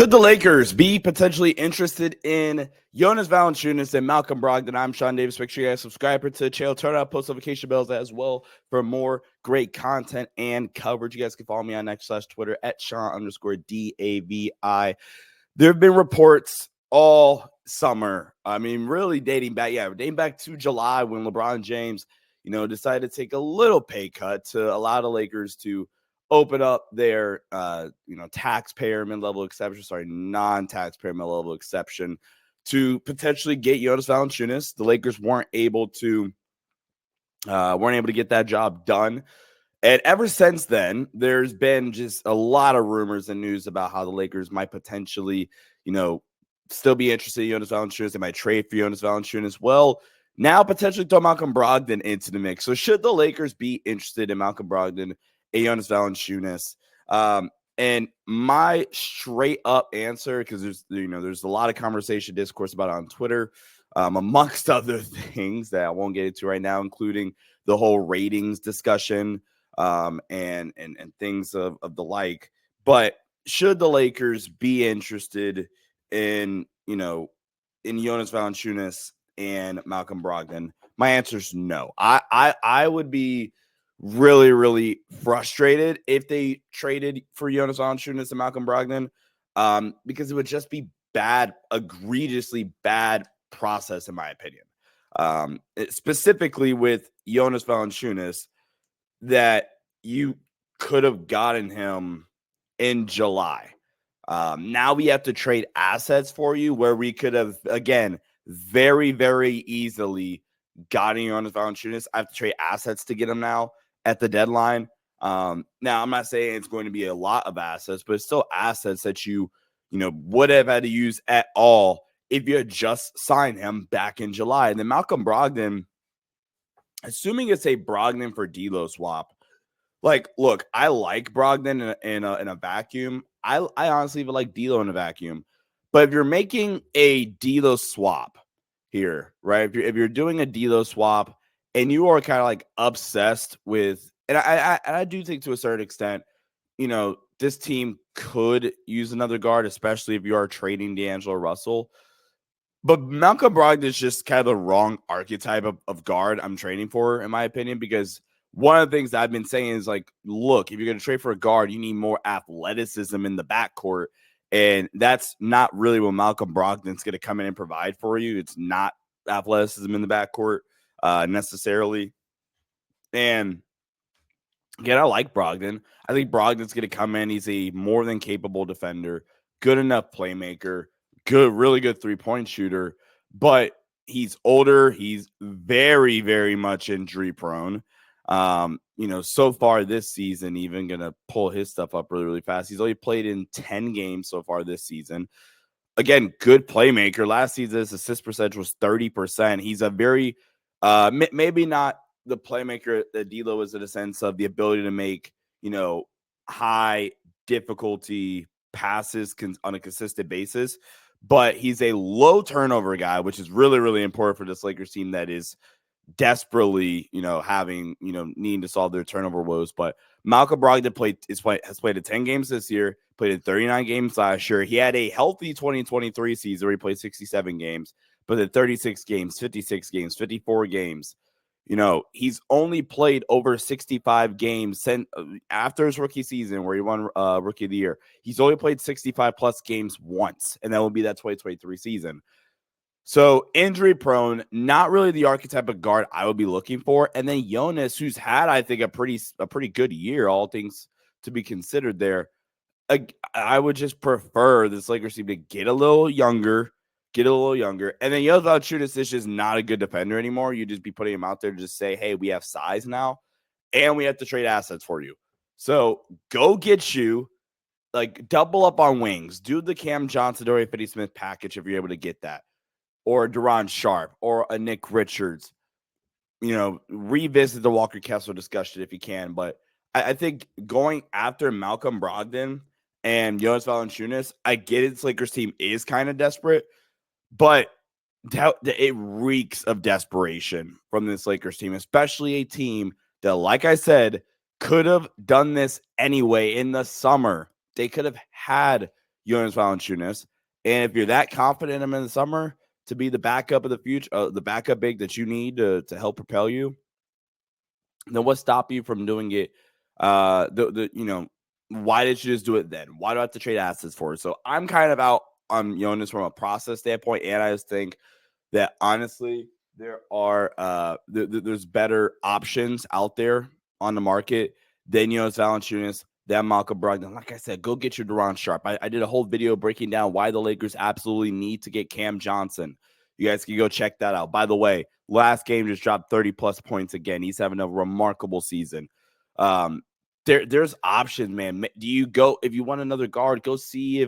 Should the Lakers be potentially interested in Jonas Valanciunas and Malcolm Brogdon? I'm Sean Davis. Make sure you guys subscribe to the channel, turn on post notification bells as well for more great content and coverage. You guys can follow me on X/Twitter at Sean_DAVI. There have been reports all summer. I mean, really dating back to July when LeBron James, decided to take a little pay cut to allow the Lakers to open up their, non-taxpayer mid-level exception to potentially get Jonas Valanciunas. The Lakers weren't able to get that job done. And ever since then, there's been just a lot of rumors and news about how the Lakers might potentially, still be interested in Jonas Valanciunas. They might trade for Jonas Valanciunas. Well, now potentially throw Malcolm Brogdon into the mix. So should the Lakers be interested in Malcolm Brogdon and Jonas Valanciunas? And my straight up answer, because there's a lot of conversation, discourse about it on Twitter, amongst other things that I won't get into right now, including the whole ratings discussion and things of the like. But should the Lakers be interested in Jonas Valanciunas and Malcolm Brogdon? My answer is no. I would be really, really frustrated if they traded for Jonas Valanciunas and Malcolm Brogdon, because it would just be bad, egregiously bad process, in my opinion. Specifically with Jonas Valanciunas, that you could have gotten him in July. Now we have to trade assets for you, where we could have, again, very, very easily gotten Jonas Valanciunas. I have to trade assets to get him now at the deadline. Now, I'm not saying it's going to be a lot of assets, but it's still assets that you would have had to use at all if you had just signed him back in July. And then Malcolm Brogdon, assuming it's a Brogdon for D'Lo swap, look, I like Brogdon in a vacuum. I honestly would like D'Lo in a vacuum. But if you're making a D'Lo swap here, right? If you're doing a D'Lo swap and you are kind of like obsessed with, and I do think to a certain extent, this team could use another guard, especially if you are trading D'Angelo Russell. But Malcolm Brogdon is just kind of the wrong archetype of guard I'm trading for, in my opinion, because one of the things that I've been saying is, look, if you're going to trade for a guard, you need more athleticism in the backcourt. And that's not really what Malcolm Brogdon's going to come in and provide for you. It's not athleticism in the backcourt necessarily. And again, I like Brogdon. I think Brogdon's going to come in. He's a more than capable defender, good enough playmaker, really good three-point shooter, but he's older. He's very, very much injury prone. So far this season, even going to pull his stuff up really, really fast. He's only played in 10 games so far this season. Again, good playmaker. Last season, his assist percentage was 30%. He's a very, maybe not the playmaker that D'Lo is, in a sense of the ability to make, high difficulty passes on a consistent basis, but he's a low turnover guy, which is really, really important for this Lakers team that is desperately, needing to solve their turnover woes. But Malcolm Brogdon has played in 10 games this year, played in 39 games last year. He had a healthy 2023 season where he played 67 games, but in 36 games, 56 games, 54 games. He's only played over 65 games since after his rookie season where he won Rookie of the Year. He's only played 65 plus games once, and that will be that 2023 season. So injury prone, not really the archetype of guard I would be looking for. And then Jonas, who's had, I think, a pretty good year, all things to be considered there. I would just prefer this Lakers team to get a little younger. And then Jonas Valanciunas is just not a good defender anymore. You just be putting him out there to just say, hey, we have size now, and we have to trade assets for you. So go get you, double up on wings. Do the Cam Johnson, Dorian Finney-Smith package if you're able to get that. Or Duron Sharp, or a Nick Richards. Revisit the Walker Kessler discussion if you can. But I think going after Malcolm Brogdon and Jonas Valanciunas, I get it. This Lakers team is kind of desperate, but it reeks of desperation from this Lakers team, especially a team that, like I said, could have done this anyway in the summer. They could have had Jonas Valanciunas. And if you're that confident in him in the summer to be the backup of the future, the backup big that you need to help propel you, then what stopped you from doing it? Why did you just do it then? Why do I have to trade assets for it? So I'm kind of out on Jonas from a process standpoint, and I just think that honestly, there are there's better options out there on the market than Jonas Valanciunas, than Malcolm Brogdon. Like I said, go get your Deron Sharp. I did a whole video breaking down why the Lakers absolutely need to get Cam Johnson. You guys can go check that out. By the way, last game just dropped 30-plus points again. He's having a remarkable season. There's options, man. Do you go, if you want another guard, go see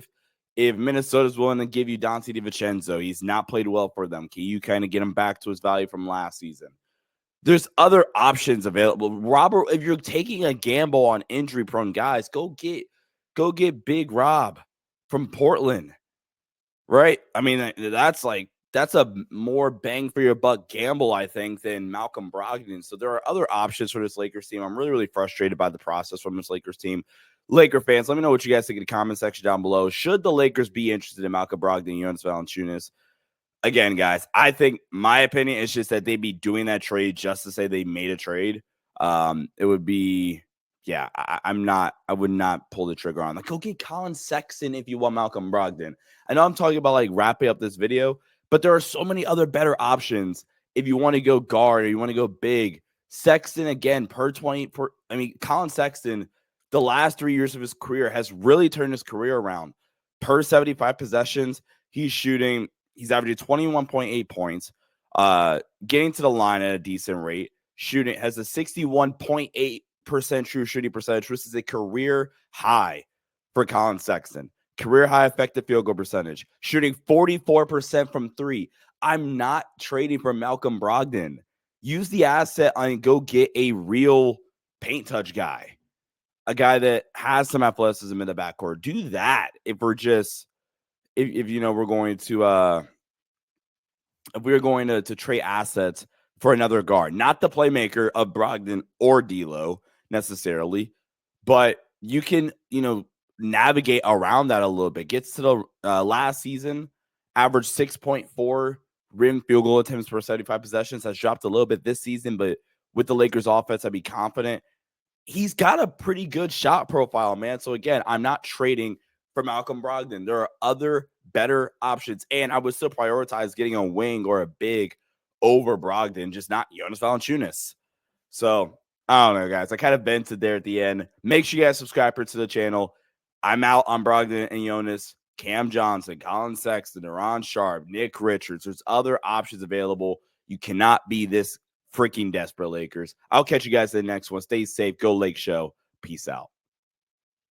if Minnesota's willing to give you Dante DiVincenzo. He's not played well for them. Can you kind of get him back to his value from last season? There's other options available. Robert, if you're taking a gamble on injury-prone guys, go get Big Rob from Portland, right? I mean, that's a more bang for your buck gamble, I think, than Malcolm Brogdon. So there are other options for this Lakers team. I'm really, really frustrated by the process from this Lakers team. Laker fans, let me know what you guys think in the comment section down below. Should the Lakers be interested in Malcolm Brogdon and Jonas Valanciunas? Again, guys, I think my opinion is just that they'd be doing that trade just to say they made a trade. It would be, yeah, I would not pull the trigger on. Like, go get Colin Sexton if you want Malcolm Brogdon. I know I'm talking about like wrapping up this video, but there are so many other better options if you want to go guard or you want to go big. Sexton, again, Colin Sexton, the last 3 years of his career has really turned his career around. Per 75 possessions, he's averaging 21.8 points, getting to the line at a decent rate, shooting, has a 61.8% true shooting percentage, which is a career high for Colin Sexton. Career high effective field goal percentage, shooting 44% from three. I'm not trading for Malcolm Brogdon. Use the asset and go get a real paint touch guy, a guy that has some athleticism in the backcourt. Do that if we're just if we're going to if we're going to trade assets for another guard, not the playmaker of Brogdon or D'Lo necessarily, but you can navigate around that a little bit. Gets to the last season, averaged 6.4 rim field goal attempts per 75 possessions. Has dropped a little bit this season, but with the Lakers offense, I'd be confident. He's got a pretty good shot profile, man. So again, I'm not trading for Malcolm Brogdon. There are other better options, and I would still prioritize getting a wing or a big over Brogdon, just not Jonas Valanciunas. So I don't know, guys. I kind of vented there at the end. Make sure you guys subscribe to the channel. I'm out on Brogdon and Jonas, Cam Johnson, Colin Sexton, Deron Sharp, Nick Richards. There's other options available. You cannot be this freaking desperate, Lakers. I'll catch you guys in the next one. Stay safe. Go Lake Show. Peace out.